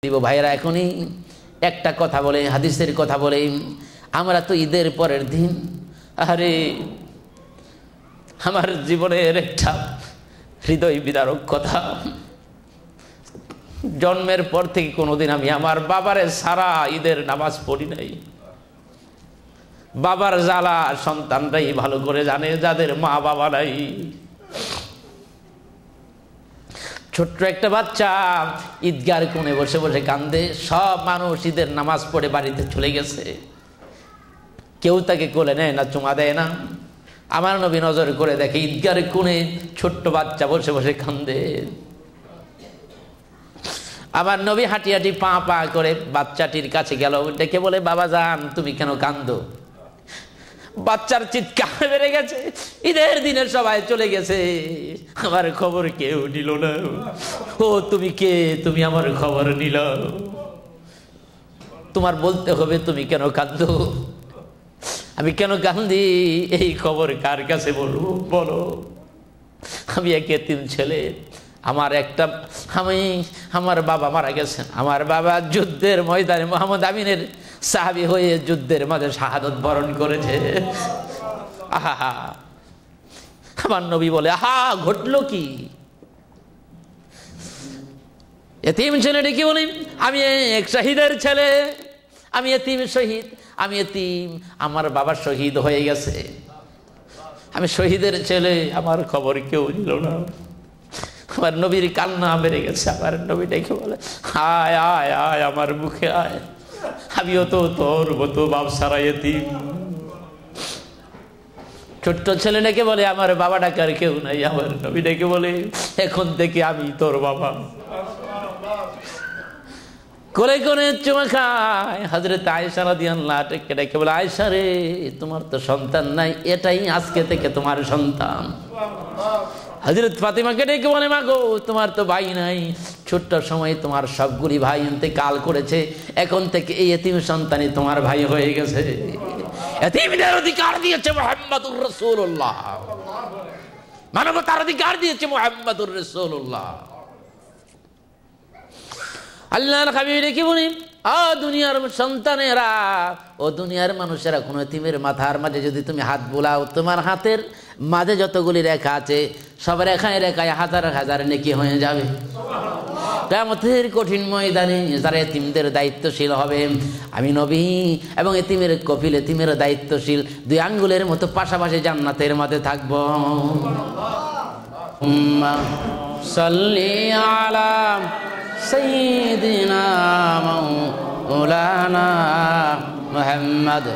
দিব ভাইরা। এখনই একটা কথা বলে, হাদিসের কথা বলে, আমরা তো ঈদের পরের দিন, আরে আমার জীবনের একটা হৃদয় বিদারক কথা, জন্মের পর থেকে কোনোদিন আমি আমার বাবারে সারা ঈদের নামাজ পড়ি নাই। বাবার জ্বালা সন্তানরাই ভালো করে জানে, যাদের মা বাবা নাই। ছোট্ট একটা বাচ্চা ঈদগার কোণে বসে বসে কান্দে, সব মানুষ ঈদের নামাজ পড়ে বাড়িতে চলে গেছে, কেউ তাকে কোলে নেয় না, চুমা দেয় না। আমার নবী নজর করে দেখে ঈদগার কোণে ছোট্ট বাচ্চা বসে বসে কান্দে। আমার নবী হাঁটি হাঁটি পা পা করে বাচ্চাটির কাছে গেল, ডেকে বলে, বাবা জান তুমি কেন কান্দো? বাচ্চার চিৎকার বেড়ে গেছে, ঈদের দিনে সবাই চলে গেছে, আমার খবর কেউ নিল না। ও তুমি কে? তুমি আমার খবর নিল? তোমার বলতে হবে তুমি কেন কান্দো। আমি কেন কান্দি এই খবর কার কাছে বলবো বলো? আমি এক এতিম ছেলে, আমার বাবা মারা গেছেন। আমার বাবা যুদ্ধের ময়দানে মোহাম্মদ আমিনের সাহাবী হয়ে যুদ্ধের মাঝে শাহাদত বরণ করেছে। আহা, আমার নবী বলে, আহা ঘটলো কি? এতিম ছেলেটি কি বলি, আমি এক শহীদের ছেলে, আমি এতিম শহীদ, আমি এতিম, আমার বাবা শহীদ হয়ে গেছে, আমি শহীদের ছেলে, আমার খবর কেউ নিল না। আমার নবীর কান্না বেড়ে গেছে। আমার নবী ডেকে বলে, আয় আয় আয় আমার মুখে আয়, আমিও তো তোর মতো বাপ সারা এতিম। ছোট্ট ছেলে ডেকে বলে, আমার বাবা ডাকার কেউ নাই। আমার নবী ডেকে বলে, এখন থেকে আমি তোর বাবা। কোলে কোলে চুমা খায়। হযরত আয়েশা রাদিয়াল্লাহু আনহা ডেকে বলে, আয়েশা রে, তোমার তো সন্তান নাই, এটাই আজকে থেকে তোমার সন্তান। হযরত ফাতিমাকে ডেকে বলে, মা গো তোমার তো ভাই নাই, ছোট্ট সময়ে তোমার সবগুলি ভাই ইন্তেকাল করেছে, এখন থেকে এই এতিম সন্তানই তোমার ভাই হয়ে গেছে। এতিমদের অধিকার দিয়েছে মুহাম্মদুর রাসূলুল্লাহ, মানবতার অধিকার দিয়েছে মুহাম্মদুর রাসূলুল্লাহ। আল্লাহর হাবিব কি বলি, ও দুনিয়ার সন্তানেরা, ও দুনিয়ার মানুষেরা, কোন এতিমের মাথার মাঝে যদি তুমি হাত বুলাও, তোমার হাতের মাঝে যতগুলি রেখা আছে সব রেখায় রেখায় হাজার হাজার নেকি হয়ে যাবে। কিয়ামতের কঠিন ময়দানে যারা এতিমদের দায়িত্বশীল হবে, আমি নবী এবং এতিমের কফিল, এতিমের দায়িত্বশীল, দুই আঙ্গুলের মতো পাশাপাশি জান্নাতের মাঝে থাকবো। সাল্লি আলা সাইয়্যিদিনা মাওলানা মুহাম্মদ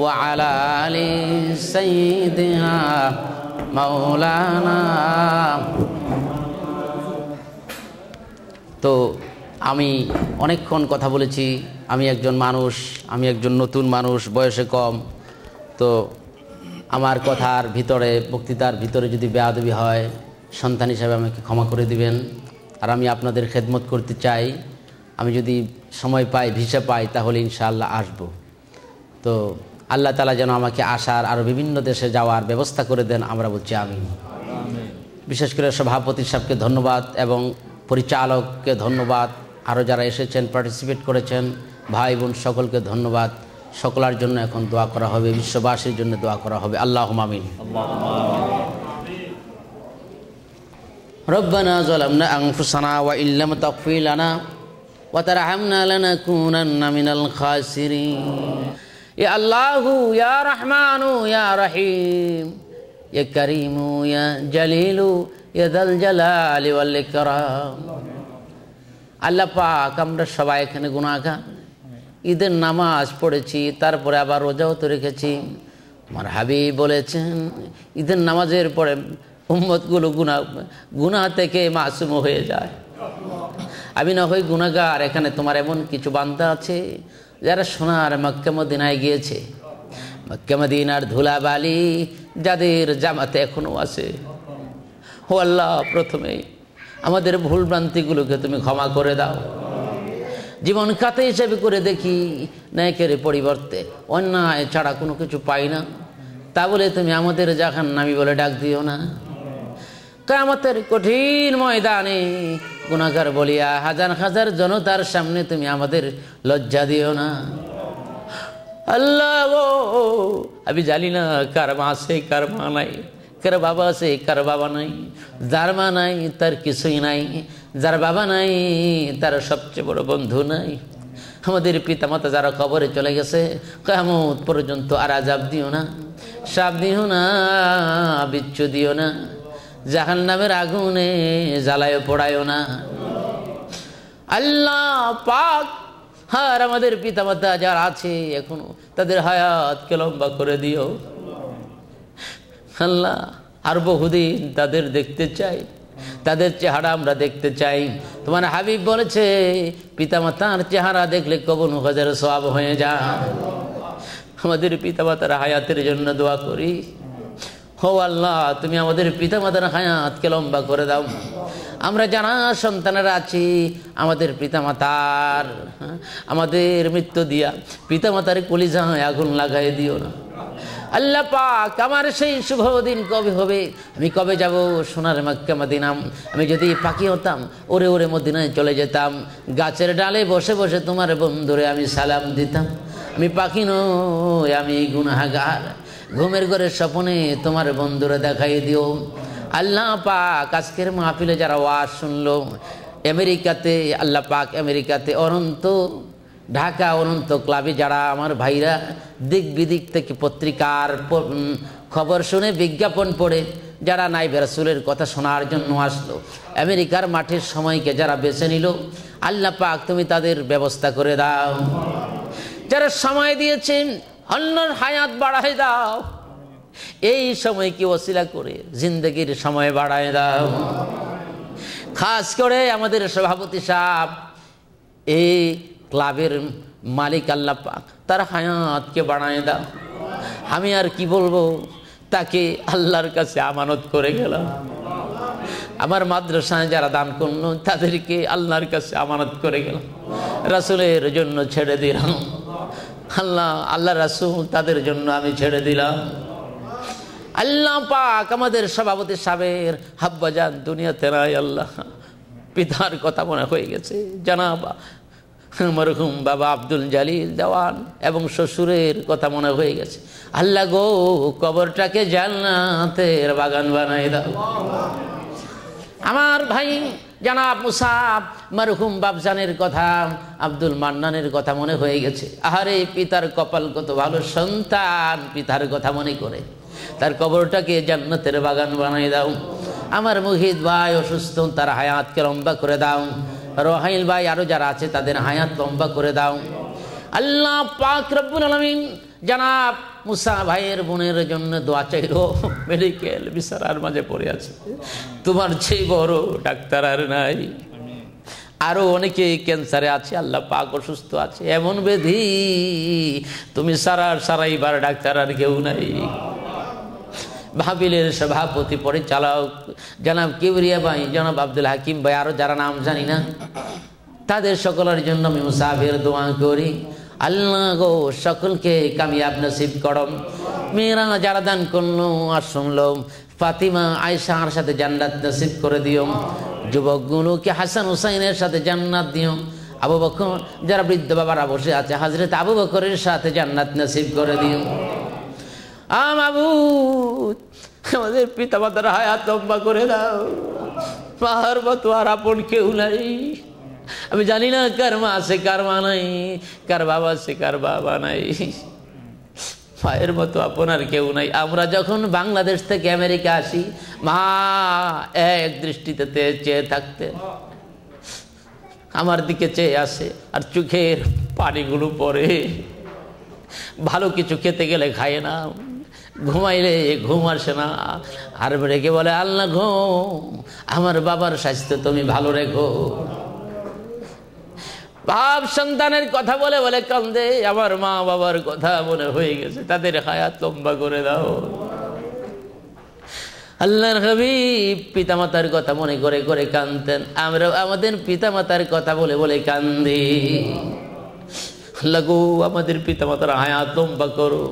ওয়া আলা আলি সাইয়্যিদিনা মাওলানা। তো আমি অনেকক্ষণ কথা বলেছি। আমি একজন মানুষ, আমি একজন নতুন মানুষ, বয়সে কম। তো আমার কথার ভিতরে, বক্তৃতার ভিতরে যদি বেয়াদবি হয়, সন্তান হিসাবে আমাকে ক্ষমা করে দিবেন। আর আমি আপনাদের খেদমত করতে চাই। আমি যদি সময় পাই, ভিসা পাই, তাহলে ইনশাআল্লাহ আসব। তো আল্লাহ তাআলা যেন আমাকে আসার, আরও বিভিন্ন দেশে যাওয়ার ব্যবস্থা করে দেন, আমরা বলছি আমিন। বিশেষ করে সভাপতি সাহেবকে ধন্যবাদ এবং পরিচালককে ধন্যবাদ, আরও যারা এসেছেন, পার্টিসিপেট করেছেন, ভাই বোন সকলকে ধন্যবাদ। সকলের জন্য এখন দোয়া করা হবে, বিশ্ববাসীর জন্য দোয়া করা হবে। আল্লাহুম্মা আমিন। রব্বানা যালামনা আনফুসানা ওয়া ইল্লাম তাগফির লানা ওয়া তারহামনা লানাকুনান্না মিনাল খাসিরিন। ইয়া আল্লাহু ইয়া রহমানু ইয়া রহিম ইয়া কারীমু ইয়া জালিলু ইয়া যাল জালালি ওয়াল ইকরাম। আল্লাহ পাক, আমরা সবাই এখানে গুনাহগার, ঈদের নামাজ পড়েছি, তারপরে আবার রোজাও তো রেখেছি। আমার হাবিব বলেছেন, ঈদের নামাজের পরে উম্মতগুলো গুনাহ থেকে মাসুম হয়ে যায়। আমি না হই গুনাহগার, এখানে তোমার এমন কিছু বান্দা আছে যারা সোনার মক্কা মদিনায় গিয়েছে, মক্কা মদিনার ধুলাবালি যাদের জামাতে এখনো আছে। ও আল্লাহ, প্রথমে আমাদের ভুল ভ্রান্তিগুলোকে তুমি ক্ষমা করে দাও। জীবন খাতে হিসেবে করে দেখি, ন্যায়ের পরিবর্তে অন্যায় ছাড়া কোনো কিছু পাই না, তা বলে তুমি আমাদের জাহান্নামী বলে ডাক দিও না। কিয়ামতের কঠিন ময়দানে গুনাহগার বলিয়া হাজার হাজার জনতার সামনে তুমি আমাদের লজ্জা দিও না আল্লাহ গো। আমি জানি না কার মা আছে কার মা নাই, কার বাবা আছে কার বাবা নাই। যার মা নাই তার কিছুই নাই, যার বাবা নাই তার সবচেয়ে বড় বন্ধু নাই। আমাদের পিতামাতা যারা কবরে চলে গেছে, কিয়ামত পর্যন্ত আর আযাব দিও না, শাপ দিও না, বিচ্ছু দিও না, জাহান্নামের আগুনে জ্বালায় পোড়ায়ও না আল্লাহ পাক। আর আমাদের পিতামাতা যারা আছে এখনো, তাদের হায়াতকে লম্বা করে দিও আল্লাহ। আর বহুদিন তাদের দেখতে চাই, তাদের চেহারা আমরা দেখতে চাই। তোমার হাবিব বলেছে পিতামাতার চেহারা দেখলে কবুল হজের সওয়াব হয়ে যায়। আমাদের পিতামাতার হায়াতের জন্য দোয়া করি। ও আল্লাহ, তুমি আমাদের পিতামাতার হায়াতকে লম্বা করে দাও। আমরা যারা সন্তানেরা আছি, আমাদের পিতামাতার আমাদের মৃত্যু দিয়া পিতামাতার কলিজায় আগুন লাগাই দিও না আল্লাহ পাক। আমার সেই শুভ দিন কবে হবে, আমি কবে যাব সোনার মক্কা মদিনা। আমি যদি পাখি হতাম, ওরে ওরে মদিনায় চলে যেতাম, গাছের ডালে বসে বসে তোমার বন্ধুরে আমি সালাম দিতাম। আমি পাখি নই, আমি গুনাহগার। ঘুমের ঘরের স্বপ্নে তোমার বন্ধুরে দেখাই দিও আল্লাহ পাক। আজকের মাহফিলে যারা ওয়াজ শুনলো আমেরিকাতে, আল্লাহ পাক আমেরিকাতে অনন্ত, ঢাকা অনন্ত ক্লাবে যারা আমার ভাইরা দিক বিদিক থেকে পত্রিকার খবর শুনে বিজ্ঞাপন পড়ে যারা নাইবে রাসূলের কথা শোনার জন্য আসলো, আমেরিকার মাঠের সময়কে যারা বেছে নিল, আল্লাহ পাক তুমি তাদের ব্যবস্থা করে দাও। যারা সময় দিয়েছেন অন্যর হায়াত বাড়ায় দাও, এই সময়কে ওসিলা করে জিন্দগির সময় বাড়ায় দাও। খাস করে আমাদের সভাপতি সাহেব, এই ক্লাবের মালিক আল্লাহ পাক তার হায়াতকে বাড়ায় দাও। আমি আর কি বলবো, তাকে আল্লাহর কাছে আমানত করে গেলাম। আমার মাদ্রাসায় যারা দান করলো তাদেরকে আল্লাহর কাছে আমানত করে গেলাম, রাসূলের জন্য ছেড়ে দিলাম। আল্লাহ রাসূল তাদের জন্য আমি ছেড়ে দিলাম। আল্লাহ পাক আমাদের সভাপতি সাহেবের হাব্বাজান দুনিয়াতে নাই আল্লাহ, পিতার কথা মনে হয়ে গেছে, জানাব মরহুম বাবা আব্দুল জালিল দেওয়ান এবং শ্বশুরের কথা মনে হয়ে গেছে। আল্লাহ গো, কবরটাকে জান্নাতের বাগান বানাই দাও। আমার ভাই জানাব মুসাব মরহুম বাবজানের কথা, আব্দুল মান্নানের কথা মনে হয়ে গেছে। আহারে পিতার কপাল কত ভালো, সন্তান পিতার কথা মনে করে তার কবরটাকে জান্নাতের বাগান বানাই দাও। আমার মুহিত ভাই অসুস্থ, তার হায়াতকে লম্বা করে দাও। রহাইল ভাই আরো যারা আছে তাদের হায়াত লম্বা করে দাও আল্লাহ পাক রব্বুল আলামিন। জানাব মুসা ভাইয়ের বোনের জন্য দোয়া চাইলো, মেডিকেল বিছানার মাঝে পড়ে আছে, তোমার চেয়ে বড় ডাক্তার আর নাই। আরো অনেকে ক্যান্সারে আছে, আল্লাহ পাক অসুস্থ আছে, এমন ব্যাধি তুমি সারাইবার ডাক্তার আর কেউ নাই। মাহফিলের সভাপতি পরিচালক জনাব কিবরিয়া ভাই, জনাব আব্দুল হাকিম ভাই, আরো যারা নাম জানি না, তাদের সকলের জন্য আমি মুসাফির দোয়া করি। আল্লাহ গো, সকলকে কামিয়াব নসিব করম। মেয়েরা যারা দান করলো আর শুনলো, ফাতিমা আয়েশার সাথে জান্নাত নসিব করে দিও। যুবকগুলোকে হাসান হুসাইনের সাথে জান্নাত দিও। আবু বকর যারা বৃদ্ধ বাবারা বসে আছে, হযরত আবু বকরের সাথে জান্নাত নসিব করে দিও। মাবুদ, আমাদের পিতা মাতার হায়াত লম্বা করে দাও। মার মতো আর আপন কেউ নাই। আমি জানি না কার মা আছে কার মা নাই, কার বাবা আছে কার বাবা নাই, মায়ের মতো আপন আর কেউ নাই। আমরা যখন বাংলাদেশ থেকে আমেরিকা আসি, মা এক দৃষ্টিতে চেয়ে থাকতেন, আমার দিকে চেয়ে আসে আর চোখের পানিগুলো পড়ে। ভালো কিছু খেতে গেলে খায় না, ঘুমাইলে ঘুম আসে না, আর রেখে বলে আল্লাহ গো, আমার বাবার স্বাস্থ্য তুমি ভালো রেখো। বাপ সন্তানের কথা বলে বলে কান্দে, আমার মা বাবার কথা মনে হয়ে গেছে, তাদের হায়াত লম্বা করে দাও। আল্লাহর হাবিব পিতামাতার কথা মনে করে করে কাঁদতেন, আমরা আমাদের পিতামাতার কথা বলে বলে কান্দি। লাগো, আমাদের পিতামাতার হায়াত লম্বা করো,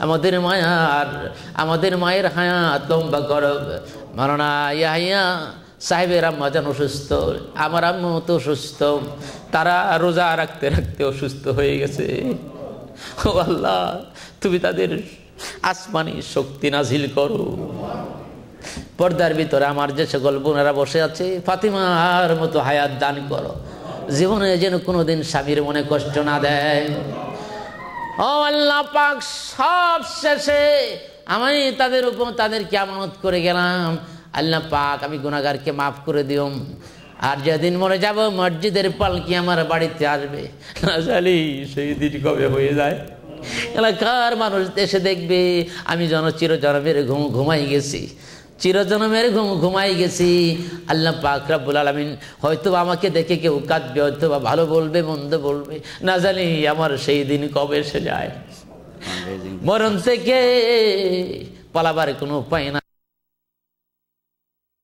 আমাদের মায়ের হায়াত লম্বা করো। মাওলানা ইয়াহিয়া সাহেবের আম্মা যেন অসুস্থ, আমার আম্মু তো অসুস্থ, তারা রোজা রাখতে রাখতে অসুস্থ হয়ে গেছে। ও আল্লাহ, তুমি তাদের আসমানি শক্তি নাজিল করো। পর্দার ভিতরে আমার যে সকল বোনেরা বসে আছে, ফাতিমার মতো হায়াত দান করো, জীবনে যেন কোনোদিন স্বামীর মনে কষ্ট না দেয়। ও আল্লাহ পাক, সব শেষে আমি তাদের উপর তাদেরকে আমানত করে গেলাম। আল্লাহ পাক, আমি গুনাহগারকে মাফ করে দিও। আর যেদিন মরে যাব, মসজিদের পালকি আমার বাড়িতে আসবে, না জানি সেই দিন কবে হয়ে যায়। এলাকার মানুষ এসে দেখবে আমি যেন চিরজন্মের ঘুমাই গেছি, চিরজন্মের ঘুমাই গেছি। আল্লাহ পাক রব্বুল আলামিন হয়তো আমাকে দেখে কেউ কাঁদবে, হয়তো বা ভালো বলবে, মন্দ বলবে, না জানি আমার সেই দিন কবে এসে যায়। মরণ থেকে পালাবার কোনো উপায় না।